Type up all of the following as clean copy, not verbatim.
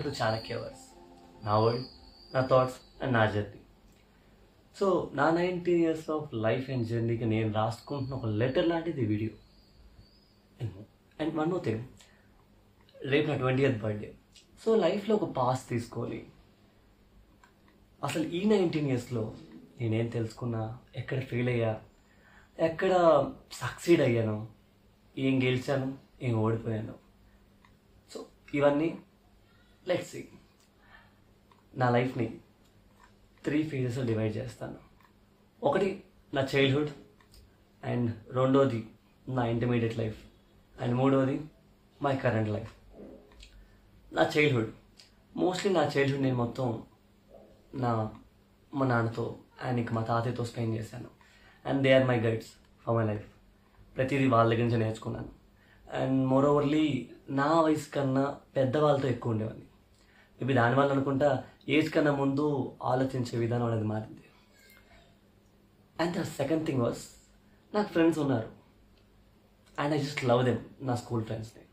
To చాణక్యవర్స్, నా world, నా thoughts and నా జర్నీ. సో నా 19 years ఆఫ్ లైఫ్ అండ్ జర్నీకి నేను రాసుకుంటున్న ఒక లెటర్ లాంటిది video. And one more thing, రేపు నా 20th బర్త్డే. సో లైఫ్లో ఒక పాస్ తీసుకొని అసలు ఈ 19 yearsలో నేనేం తెలుసుకున్నా, ఎక్కడ ఫెయిల్ అయ్యా, ఎక్కడ సక్సీడ్ అయ్యాను, ఏం గెలిచాను, ఏం ఓడిపోయాను. సో ఇవన్నీ లెట్స్ సీ. నా లైఫ్ని 3 phases డివైడ్ చేస్తాను. ఒకటి నా చైల్డ్హుడ్, అండ్ రెండోది నా ఇంటర్మీడియట్ లైఫ్, అండ్ మూడోది మై కరెంట్ లైఫ్. నా చైల్డ్హుడ్, మోస్ట్లీ నా చైల్డ్హుడ్ నేను మొత్తం మా నాన్నతో అండ్ ఇంకా మా తాతయ్యతో స్పెండ్ చేశాను. And they are my guides for my life. ప్రతిదీ వాళ్ళ దగ్గర నుంచి నేర్చుకున్నాను. అండ్ మోర్ ఓవర్లీ నా వయసు కన్నా పెద్దవాళ్ళతో ఎక్కువ ఉండేవాడిని. మేబీ దానివల్ల అనుకుంటా ఏజ్ కన్నా ముందు ఆలోచించే విధానం అనేది మారింది. And the second thing was, నాకు ఫ్రెండ్స్ ఉన్నారు and I just love them, నా స్కూల్ ఫ్రెండ్స్ని.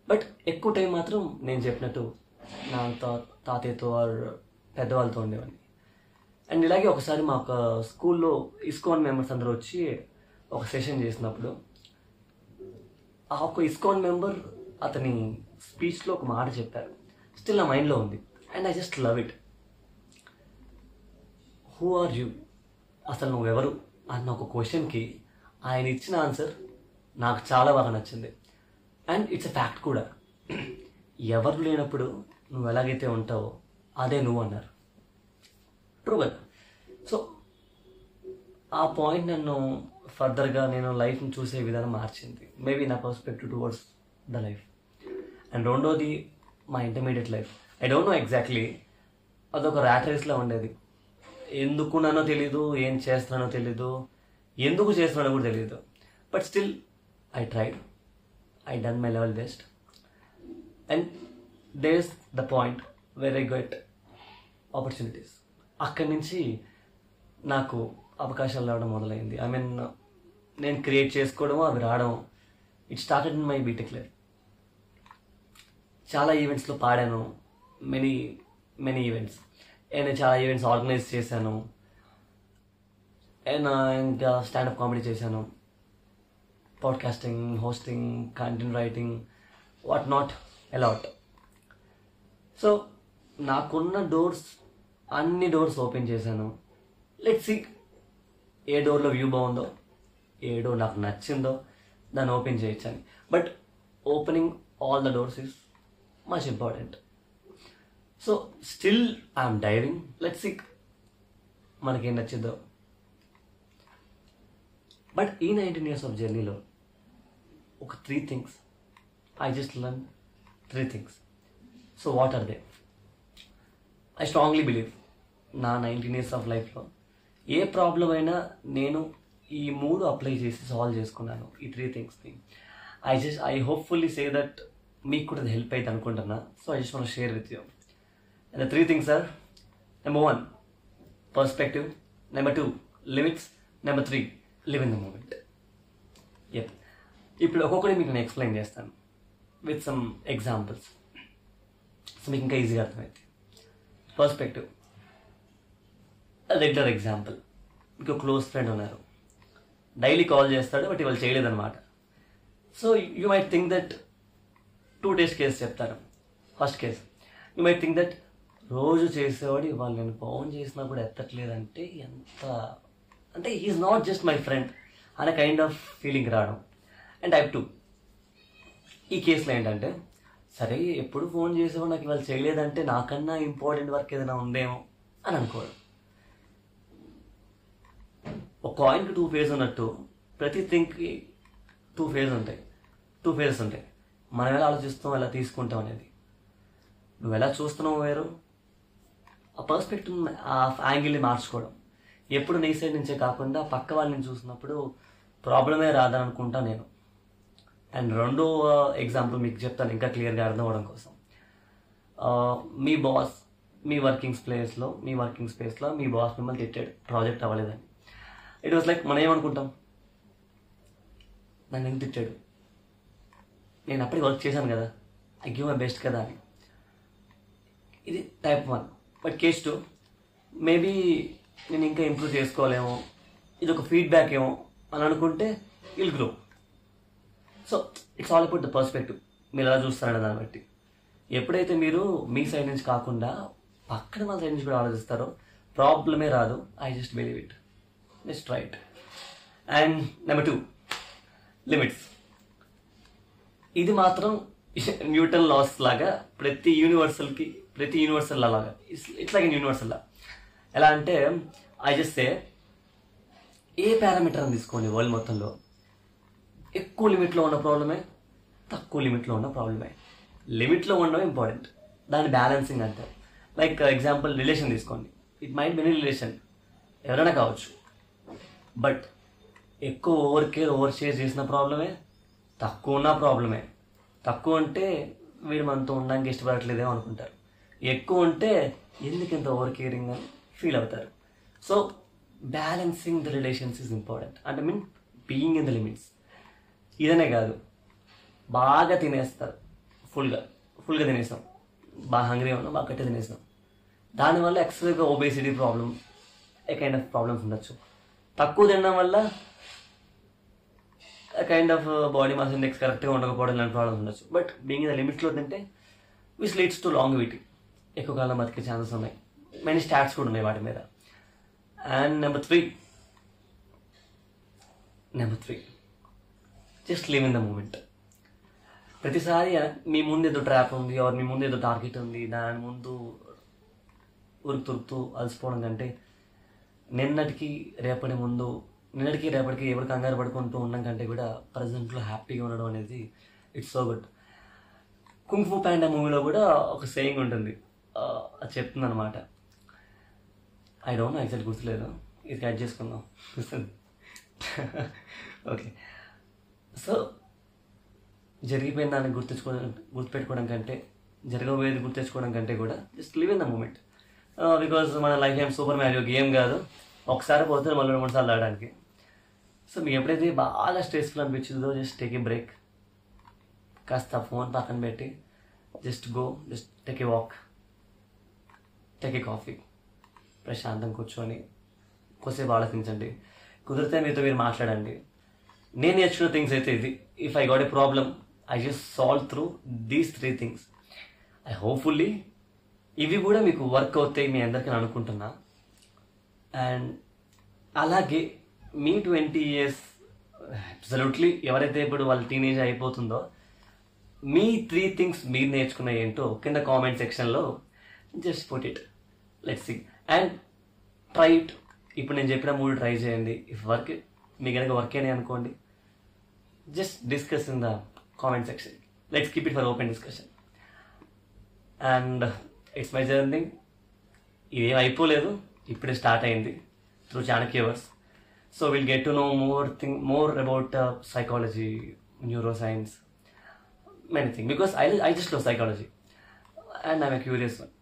బట్ ఎక్కువ టైం మాత్రం నేను చెప్పినట్టు నా తాతయ్యతో ఆర్ పెద్దవాళ్ళతో ఉండేవాడిని. అండ్ ఇలాగే ఒకసారి మా ఒక స్కూల్లో ఇస్కాన్ మెంబర్స్ అందరూ వచ్చి ఒక సెషన్ చేసినప్పుడు ఆ ఒక ఇస్కాన్ మెంబర్ అతని స్పీచ్లో ఒక మాట చెప్పారు, స్టిల్ నా మైండ్లో ఉంది. And I just love it. Who are you, అసలు నువ్వెవరు అన్న ఒక క్వశ్చన్కి ఆయన ఇచ్చిన ఆన్సర్ నాకు చాలా బాగా నచ్చింది. అండ్ ఇట్స్ ఎ ఫ్యాక్ట్ కూడా. ఎవరు లేనప్పుడు నువ్వు ఎలాగైతే ఉంటావో అదే నువ్వు అన్నారు. ట్రూ కదా. సో ఆ పాయింట్ నన్ను ఫర్దర్గా నేను లైఫ్ని చూసే విధానం మార్చింది. మేబీ నా perspective towards the life. And రెండోది మా intermediate life. I don't know exactly, అదొక ర్యాట్ రేస్లో ఉండేది. ఎందుకున్నానో తెలీదు, ఏం చేస్తున్నానో తెలీదు, ఎందుకు చేస్తున్నానో కూడా తెలీదు. But still I tried, I done my level best. And there is the point where I get opportunities. అక్కడి నుంచి నాకు అవకాశాలు రావడం మొదలైంది. ఐ మీన్ నేను క్రియేట్ చేసుకోవడం, అవి రావడం. It started in my BTech life. చాలా ఈవెంట్స్లో పాడాను, మెనీ ఈవెంట్స్. నేను చాలా ఈవెంట్స్ ఆర్గనైజ్ చేశాను. అండ్ ఇంకా స్టాండప్ కామెడీ చేశాను, podcasting, hosting, content writing, what not, a lot. So నాకున్న డోర్స్, అన్ని డోర్స్ ఓపెన్ చేశాను. లెట్స్ సీ ఏ డోర్లో వ్యూ బాగుందో, ఏ డోర్ నాకు నచ్చిందో దాన్ని ఓపెన్ చేయొచ్చని. But opening all the doors is much important. So still I'm diving. Let's see మనకేం నచ్చిందో. బట్ ఈ 19 years ఆఫ్ జర్నీలో ఒక 3 things I just learn 3 things. So what are they? I strongly believe నా 19 years ఆఫ్ లైఫ్లో ఏ problem అయినా నేను ఈ 3 అప్లై చేసి సాల్వ్ చేసుకున్నాను, ఈ 3 thingsని. ఐ హోప్ఫుల్లీ సే దట్ మీకు కూడా అది హెల్ప్ అయితే అనుకుంటున్నా. So I just want share with you. And the 3 things are: number 1, perspective; number 2, limits; number 3, live in the moment. ఎప్ ఇప్పుడు ఒక్కొక్కటి మీకు నేను ఎక్స్ప్లెయిన్ చేస్తాను విత్ సమ్ ఎగ్జాంపుల్స్. సో మీకు ఇంకా ఈజీగా అర్థమైంది. Perspective, regular example. మీకు క్లోజ్ ఫ్రెండ్ ఉన్నారు, డైలీ కాల్ చేస్తాడు, బట్ ఇవాళ చేయలేదన్నమాట. So you might think that 2 days case చెప్తాను. First case, you might think that రోజు చేసేవాడు ఇవాళ నేను ఫోన్ చేసినా కూడా ఎత్తట్లేదంటే ఎంత, అంటే he's not just my friend అనే కైండ్ ఆఫ్ ఫీలింగ్ రావడం. అండ్ టైప్ 2, ఈ కేసులో ఏంటంటే, సరే ఎప్పుడు ఫోన్ చేసేవాడు నాకు ఇవాళ చేయలేదంటే నాకన్నా ఇంపార్టెంట్ వర్క్ ఏదైనా ఉందేమో అని అనుకోవడం. ఒక కాయిన్కి 2 ఫేస్ ఉన్నట్టు ప్రతి థింగ్కి 2 ఫేజెస్ ఉంటాయి. మనం ఎలా ఆలోచిస్తాం, ఎలా తీసుకుంటాం అనేది. నువ్వు ఎలా చూస్తున్నావు వేరు, ఆ పర్స్పెక్టివ్, ఆ యాంగిల్ని మార్చుకోవడం. ఎప్పుడు నీ సైడ్ నుంచే కాకుండా పక్క వాళ్ళని చూసినప్పుడు ప్రాబ్లమే రాదని అనుకుంటా నేను. అండ్ రెండో ఎగ్జాంపుల్ మీకు చెప్తాను ఇంకా క్లియర్గా అర్థం అవ్వడం కోసం. మీ బాస్ మీ వర్కింగ్ స్పేస్లో మీ బాస్ మిమ్మల్ని తిట్టాడు, ప్రాజెక్ట్ అవ్వలేదని. ఇట్ వాస్ లైక్, మనం ఏమనుకుంటాం, నన్ను ఎందుకు తిట్టాడు, నేను అప్పటికి వర్క్ చేశాను కదా, ఐ గివ్ మై బెస్ట్ కదా అని. ఇది టైప్ 1. బట్ కేస్ 2 మేబీ నేను ఇంకా ఇంప్రూవ్ చేసుకోలేమో, ఇది ఒక ఫీడ్బ్యాక్ ఏమో అని అనుకుంటే will grow. So it's all about the perspective. మీరు ఎలా చూస్తారనే దాన్ని బట్టి. ఎప్పుడైతే మీరు మీ సైడ్ నుంచి కాకుండా పక్కన వాళ్ళ సైడ్ నుంచి కూడా ఆలోచిస్తారో ప్రాబ్లమే రాదు. I just believe it. Just try it. And number 2, limits. ఇది మాత్రం న్యూటన్ లాస్ లాగా ప్రతి యూనివర్సల్ లాగా ఇట్స్ లైక్ యూనివర్సల్ లా. ఎలా అంటే I just say, A parameter అని తీసుకోండి వరల్డ్ మొత్తంలో, ఎక్కువ లిమిట్లో ఉన్న ప్రాబ్లమే, తక్కువ లిమిట్లో ఉన్న ప్రాబ్లమే. లిమిట్లో ఉండడం ఇంపార్టెంట్. దాని బ్యాలెన్సింగ్ అంటారు. లైక్ ఎగ్జాంపుల్ రిలేషన్ తీసుకోండి. It might be any relation, ఎవరైనా కావచ్చు. బట్ ఎక్కువ ఓవర్ షేర్ చేసిన ప్రాబ్లమే, తక్కువ ఉన్న ప్రాబ్లమే. తక్కువ అంటే వీడు మనతో ఉండడానికి ఇష్టపడట్లేదేమో అనుకుంటారు. ఎక్కువ ఉంటే ఎందుకు ఇంత ఓవర్ కేరింగ్ అని ఫీల్ అవుతారు. So balancing the relations is important. అంటే mean being in the limits. ఇదనే కాదు, బాగా తినేస్తారు, ఫుల్గా తినేస్తాం, బాగా హంగ్రీ ఉన్నాం, బాగా గట్టిగా తినేస్తాం. దానివల్ల ఎక్సెసివ్గా ఒబేసిటీ ప్రాబ్లం, ఏ కైండ్ ఆఫ్ ప్రాబ్లమ్స్ ఉండొచ్చు. తక్కువ తినడం వల్ల kind of body mass index కరెక్ట్గా ఉండకపోవడం లాంటి ప్రాబ్లమ్స్ ఉండొచ్చు. బట్ బీయింగ్ ఇన్ ద లిమిట్స్లో తింటే విచ్ లీడ్స్ టు లాంగివిటీ, ఎక్కువ కాలం బతికే ఛాన్సెస్ ఉన్నాయి. మెనీ స్టాట్స్ కూడా ఉన్నాయి వాటి మీద. And number three, just live in the moment. ప్రతిసారి మీ ముందు ఏదో ట్రాప్ ఉంది, ఆర్ మీ ముందు ఏదో టార్గెట్ ఉంది, దాని ముందు ఉరుకుతురుకుతూ అలసిపోవడం కంటే నిన్నటికి రేపటికి ఎవరు కంగారు పడుకుంటూ ఉండడం కంటే కూడా ప్రజెంట్లో హ్యాపీగా ఉండడం అనేది it's so good. Kung fu panda మూవీలో కూడా ఒక సేయింగ్ ఉంటుంది, అది చెప్తుంది అనమాట. ఐ డోంట్ నో, ఎగ్జాక్ట్ గుర్తులేదు, ఇది కట్ చేసుకుందాం. ఓకే, సో జరిగిపోయిన దాన్ని గుర్తుపెట్టుకోవడం కంటే, జరగబోయేది గుర్తెచ్చుకోవడం కంటే కూడా just live in the moment. Because మన లైఫ్ ఏం సూపర్ మ్యారియో గేమ్ కాదు, ఒకసారి పోతే మళ్ళీ 2-3 సార్లు ఆడడానికి. సో మీకు ఎప్పుడైతే బాగా స్ట్రెస్ఫుల్ అనిపించిందో జస్ట్ టేక్ ఏ బ్రేక్, కాస్త ఫోన్ పక్కన పెట్టి just take a walk, take a coffee, ప్రశాంతం కూర్చొని కొద్దిసేపు ఆలోచించండి. కుదిరితే మీతో మీరు మాట్లాడండి. నేను నేర్చుకున్న థింగ్స్ అయితే ఇది. If I got a problem, I just solve through these 3 things. I hopefully ఇవి కూడా మీకు వర్క్ అవుతాయి మీ అందరికీ అనుకుంటున్నా. అండ్ అలాగే మీ 20 years అబ్సల్యూట్లీ ఎవరైతే ఇప్పుడు వాళ్ళ టీనేజ్ అయిపోతుందో, మీ 3 things మీరు నేర్చుకున్న ఏంటో కింద కామెంట్ సెక్షన్లో just put it, let's see. And try it. ఇప్పుడు నేను చెప్పిన 3 ట్రై చేయండి. ఇఫ్ మీ కనుక వర్క్ అయినాయి అనుకోండి, just discuss in the comment section. Let's keep it for open discussion. And it's my journey. ఇదేం అయిపోలేదు, ఇప్పుడే స్టార్ట్ అయింది through Chanakyaverse. So will get to know more about psychology, neuroscience, many things, because I just love psychology and I'm a curious one.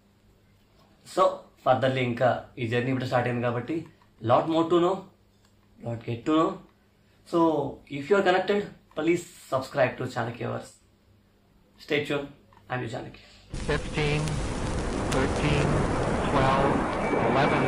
So furtherly ఇంకా ఈ journey ఇప్పుడు start అయింది కాబట్టి lot more to know, lot get to know. So if you are connected, please subscribe to Chanakyavers. Stay tuned. I'm your Chanakya. 15, 13, 12, 11,